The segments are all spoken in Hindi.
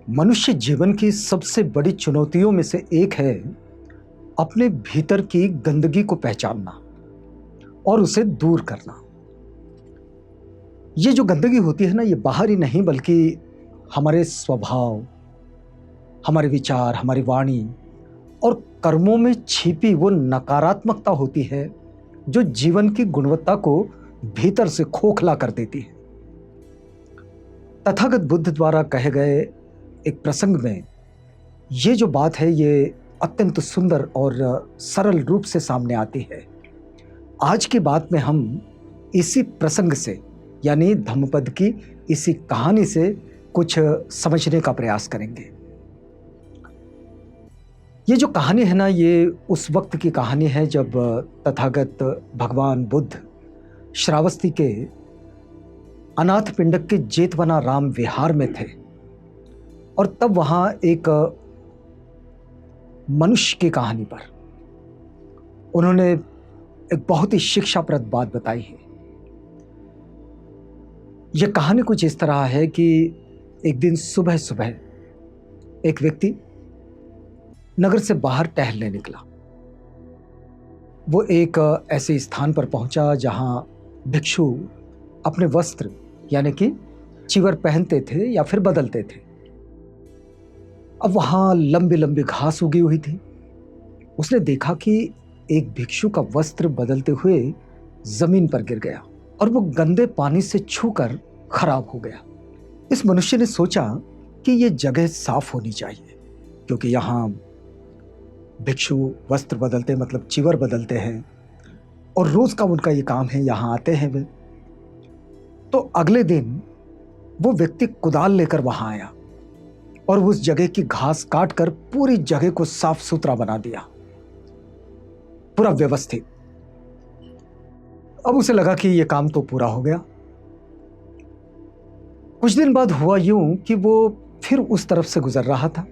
मनुष्य जीवन की सबसे बड़ी चुनौतियों में से एक है अपने भीतर की गंदगी को पहचानना और उसे दूर करना। ये जो गंदगी होती है ना, ये बाहर ही नहीं बल्कि हमारे स्वभाव, हमारे विचार, हमारी वाणी और कर्मों में छिपी वो नकारात्मकता होती है जो जीवन की गुणवत्ता को भीतर से खोखला कर देती है। तथागत बुद्ध द्वारा कहे गए एक प्रसंग में ये जो बात है, ये अत्यंत सुंदर और सरल रूप से सामने आती है। आज की बात में हम इसी प्रसंग से, यानी धम्मपद की इसी कहानी से कुछ समझने का प्रयास करेंगे। ये जो कहानी है ना, ये उस वक्त की कहानी है जब तथागत भगवान बुद्ध श्रावस्ती के अनाथ पिंडक के जेतवना राम विहार में थे और तब वहां एक मनुष्य की कहानी पर उन्होंने एक बहुत ही शिक्षाप्रद बात बताई है। यह कहानी कुछ इस तरह है कि एक दिन सुबह सुबह एक व्यक्ति नगर से बाहर टहलने निकला। वो एक ऐसे स्थान पर पहुंचा जहां भिक्षु अपने वस्त्र यानी कि चिवर पहनते थे या फिर बदलते थे। अब वहां लंबी लंबी घास उगी हुई थी। उसने देखा कि एक भिक्षु का वस्त्र बदलते हुए जमीन पर गिर गया और वो गंदे पानी से छूकर खराब हो गया। इस मनुष्य ने सोचा कि ये जगह साफ होनी चाहिए, क्योंकि यहाँ भिक्षु वस्त्र बदलते मतलब चिवर बदलते हैं और रोज का उनका ये काम है, यहाँ आते हैं वे। तो अगले दिन वो व्यक्ति कुदाल लेकर वहां आया और उस जगह की घास काटकर पूरी जगह को साफ सुथरा बना दिया, पूरा व्यवस्थित। अब उसे लगा कि यह काम तो पूरा हो गया। कुछ दिन बाद हुआ यूं कि वो फिर उस तरफ से गुजर रहा था,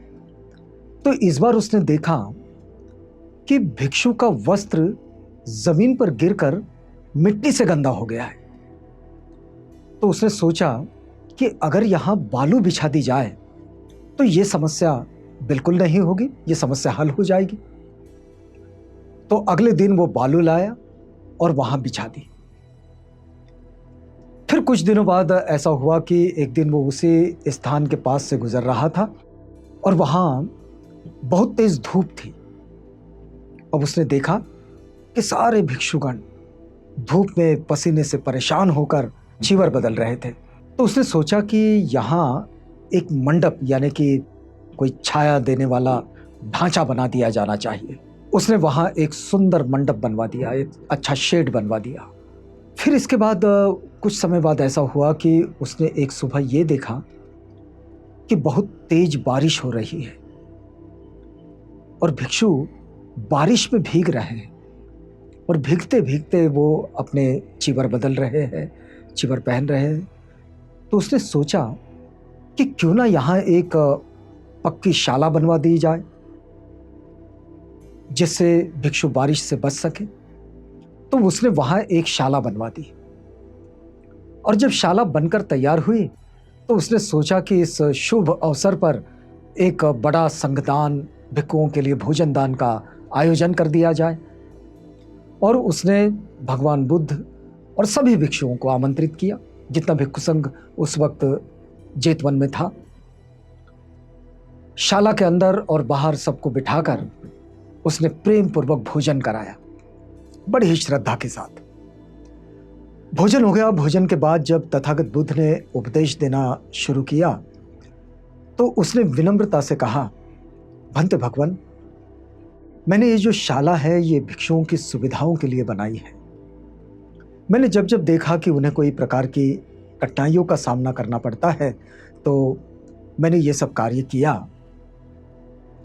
तो इस बार उसने देखा कि भिक्षु का वस्त्र जमीन पर गिरकर मिट्टी से गंदा हो गया है। तो उसने सोचा कि अगर यहां बालू बिछा दी जाए तो यह समस्या बिल्कुल नहीं होगी, यह समस्या हल हो जाएगी। तो अगले दिन वो बालू लाया और वहां बिछा दी। फिर कुछ दिनों बाद ऐसा हुआ कि एक दिन वो उसी स्थान के पास से गुजर रहा था और वहां बहुत तेज धूप थी। अब उसने देखा कि सारे भिक्षुगण धूप में पसीने से परेशान होकर चिवर बदल रहे थे। तो उसने सोचा कि यहाँ एक मंडप यानी कि कोई छाया देने वाला ढांचा बना दिया जाना चाहिए। उसने वहां एक सुंदर मंडप बनवा दिया, एक अच्छा शेड बनवा दिया। फिर इसके बाद कुछ समय बाद ऐसा हुआ कि उसने एक सुबह ये देखा कि बहुत तेज बारिश हो रही है और भिक्षु बारिश में भीग रहे हैं और भीगते भीगते वो अपने चिवर बदल रहे हैं, चिवर पहन रहे हैं। तो उसने सोचा कि क्यों ना यहाँ एक पक्की शाला बनवा दी जाए जिससे भिक्षु बारिश से बच सके। तो उसने वहां एक शाला बनवा दी और जब शाला बनकर तैयार हुई तो उसने सोचा कि इस शुभ अवसर पर एक बड़ा संगदान, भिक्षुओं के लिए भोजन दान का आयोजन कर दिया जाए। और उसने भगवान बुद्ध और सभी भिक्षुओं को आमंत्रित किया, जितना भिक्षु संघ उस वक्त जेतवन में था। शाला के अंदर और बाहर सबको बिठाकर उसने प्रेम पूर्वक भोजन कराया, बड़ी ही श्रद्धा के साथ। भोजन हो गया। भोजन के बाद जब तथागत बुद्ध ने उपदेश देना शुरू किया तो उसने विनम्रता से कहा, भंते भगवान, मैंने ये जो शाला है ये भिक्षुओं की सुविधाओं के लिए बनाई है। मैंने जब जब देखा कि उन्हें कोई प्रकार की कठिनाइयों का सामना करना पड़ता है तो मैंने ये सब कार्य किया।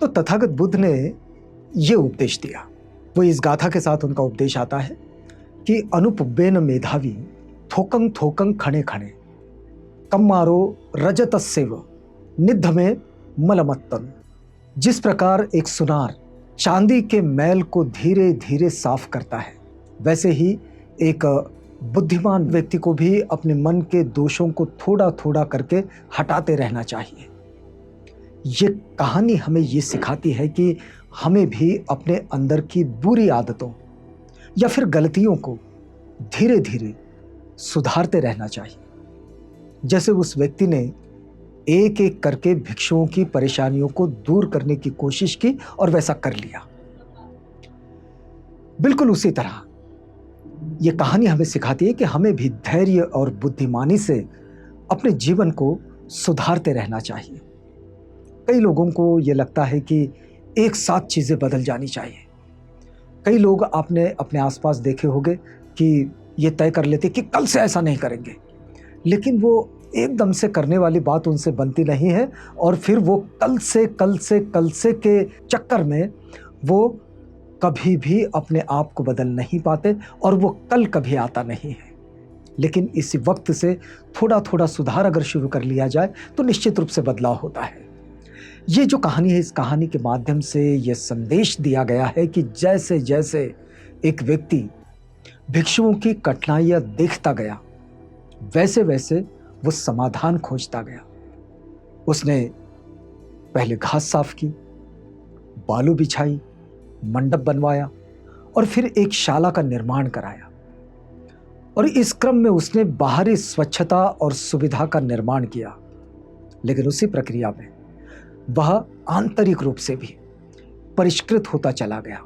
तो तथागत बुद्ध ने ये उपदेश दिया। वो इस गाथा के साथ उनका उपदेश आता है कि अनुपबेन मेधावी थोकंग थोकंग खणे खणे कम्मारो रजतस्सेव निध में मलमत्तन। जिस प्रकार एक सुनार चांदी के मैल को धीरे धीरे साफ करता है, वैसे ही एक बुद्धिमान व्यक्ति को भी अपने मन के दोषों को थोड़ा थोड़ा करके हटाते रहना चाहिए। ये कहानी हमें ये सिखाती है कि हमें भी अपने अंदर की बुरी आदतों या फिर गलतियों को धीरे धीरे सुधारते रहना चाहिए। जैसे उस व्यक्ति ने एक एक करके भिक्षुओं की परेशानियों को दूर करने की कोशिश की और वैसा कर लिया। बिल्कुल उसी तरह ये कहानी हमें सिखाती है कि हमें भी धैर्य और बुद्धिमानी से अपने जीवन को सुधारते रहना चाहिए। कई लोगों को ये लगता है कि एक साथ चीज़ें बदल जानी चाहिए। कई लोग आपने अपने आसपास देखे होंगे कि ये तय कर लेते कि कल से ऐसा नहीं करेंगे, लेकिन वो एकदम से करने वाली बात उनसे बनती नहीं है और फिर वो कल से के चक्कर में वो कभी भी अपने आप को बदल नहीं पाते और वो कल कभी आता नहीं है। लेकिन इसी वक्त से थोड़ा थोड़ा सुधार अगर शुरू कर लिया जाए तो निश्चित रूप से बदलाव होता है। ये जो कहानी है, इस कहानी के माध्यम से ये संदेश दिया गया है कि जैसे जैसे एक व्यक्ति भिक्षुओं की कठिनाइयां देखता गया, वैसे वैसे वो समाधान खोजता गया। उसने पहले घास साफ की, बालू बिछाई, मंडप बनवाया और फिर एक शाला का निर्माण कराया। और इस क्रम में उसने बाहरी स्वच्छता और सुविधा का निर्माण किया, लेकिन उसी प्रक्रिया में वह आंतरिक रूप से भी परिष्कृत होता चला गया,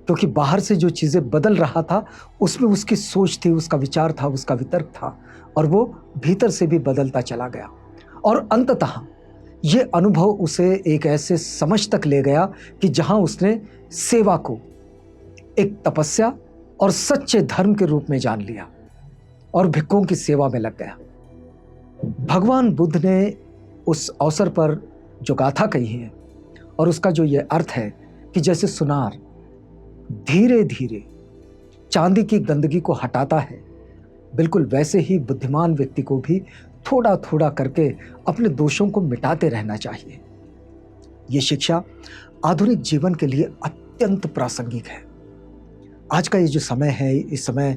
क्योंकि बाहर से जो चीजें बदल रहा था उसमें उसकी सोच थी, उसका विचार था, उसका वितर्क था, और वो भीतर से भी बदलता चला गया। और अंततः ये अनुभव उसे एक ऐसे समझ तक ले गया कि जहां उसने सेवा को एक तपस्या और सच्चे धर्म के रूप में जान लिया और भिक्षुओं की सेवा में लग गया। भगवान बुद्ध ने उस अवसर पर जो गाथा कही है और उसका जो ये अर्थ है कि जैसे सुनार धीरे धीरे चांदी की गंदगी को हटाता है, बिल्कुल वैसे ही बुद्धिमान व्यक्ति को भी थोड़ा थोड़ा करके अपने दोषों को मिटाते रहना चाहिए। ये शिक्षा आधुनिक जीवन के लिए अत्यंत प्रासंगिक है। आज का ये जो समय है, इस समय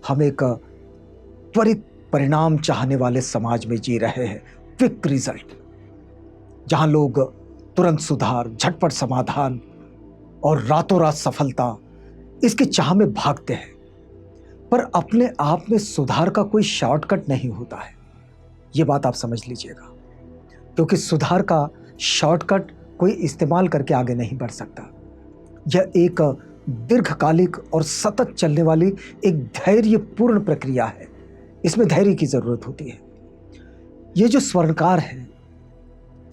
हम एक त्वरित परिणाम चाहने वाले समाज में जी रहे हैं, क्विक रिजल्ट, जहां लोग तुरंत सुधार, झटपट समाधान और रातों रात सफलता, इसकी चाह में भागते हैं। पर अपने आप में सुधार का कोई शॉर्टकट नहीं होता है, ये बात आप समझ लीजिएगा, क्योंकि सुधार का शॉर्टकट कोई इस्तेमाल करके आगे नहीं बढ़ सकता। यह एक दीर्घकालिक और सतत चलने वाली एक धैर्यपूर्ण प्रक्रिया है। इसमें धैर्य की जरूरत होती है। ये जो स्वर्णकार है,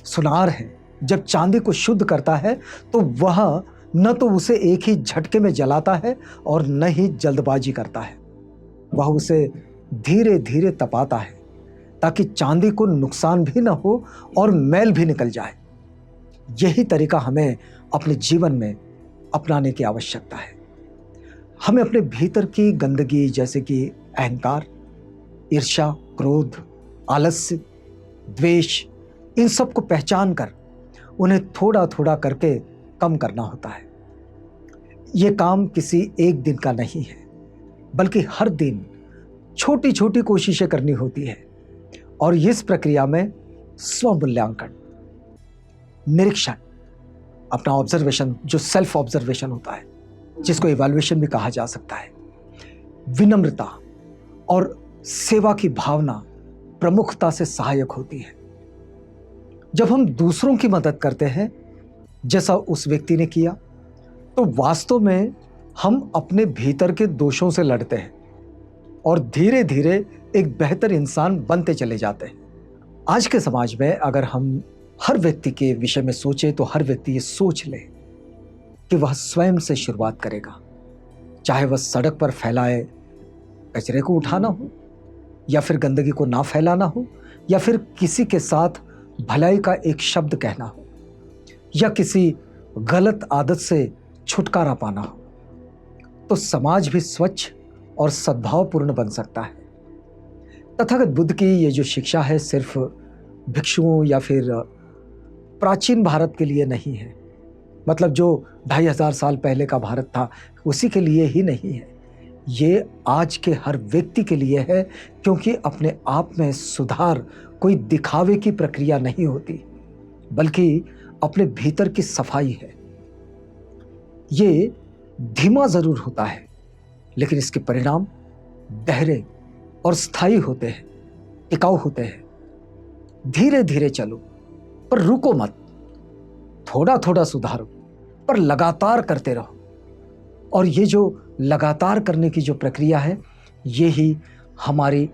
सुनार है, जब चांदी को शुद्ध करता है तो वह न तो उसे एक ही झटके में जलाता है और न ही जल्दबाजी करता है। वह उसे धीरे धीरे तपाता है ताकि चांदी को नुकसान भी न हो और मैल भी निकल जाए। यही तरीका हमें अपने जीवन में अपनाने की आवश्यकता है। हमें अपने भीतर की गंदगी, जैसे कि अहंकार, ईर्ष्या, क्रोध, आलस्य, द्वेष, इन सब को पहचान कर उन्हें थोड़ा थोड़ा करके कम करना होता है। ये काम किसी एक दिन का नहीं है, बल्कि हर दिन छोटी छोटी कोशिशें करनी होती है। और इस प्रक्रिया में स्वमूल्यांकन, निरीक्षण, अपना ऑब्जर्वेशन, जो सेल्फ ऑब्जर्वेशन होता है, जिसको इवैल्यूएशन भी कहा जा सकता है, विनम्रता और सेवा की भावना प्रमुखता से सहायक होती है। जब हम दूसरों की मदद करते हैं, जैसा उस व्यक्ति ने किया, तो वास्तव में हम अपने भीतर के दोषों से लड़ते हैं और धीरे धीरे एक बेहतर इंसान बनते चले जाते हैं। आज के समाज में अगर हम हर व्यक्ति के विषय में सोचें तो हर व्यक्ति ये सोच ले कि वह स्वयं से शुरुआत करेगा, चाहे वह सड़क पर फैलाए कचरे को उठाना हो, या फिर गंदगी को ना फैलाना हो, या फिर किसी के साथ भलाई का एक शब्द कहना हो, या किसी गलत आदत से छुटकारा पाना हो, तो समाज भी स्वच्छ और सद्भावपूर्ण बन सकता है। तथागत बुद्ध की ये जो शिक्षा है सिर्फ भिक्षुओं या फिर प्राचीन भारत के लिए नहीं है, मतलब जो 2500 साल पहले का भारत था उसी के लिए ही नहीं है। ये आज के हर व्यक्ति के लिए है, क्योंकि अपने आप में सुधार कोई दिखावे की प्रक्रिया नहीं होती, बल्कि अपने भीतर की सफाई है। ये धीमा जरूर होता है, लेकिन इसके परिणाम गहरे और स्थायी होते हैं, टिकाऊ होते हैं। धीरे धीरे चलो, पर रुको मत। थोड़ा थोड़ा सुधारो, पर लगातार करते रहो। और ये जो लगातार करने की जो प्रक्रिया है, ये ही हमारी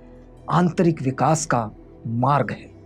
आंतरिक विकास का मार्ग है।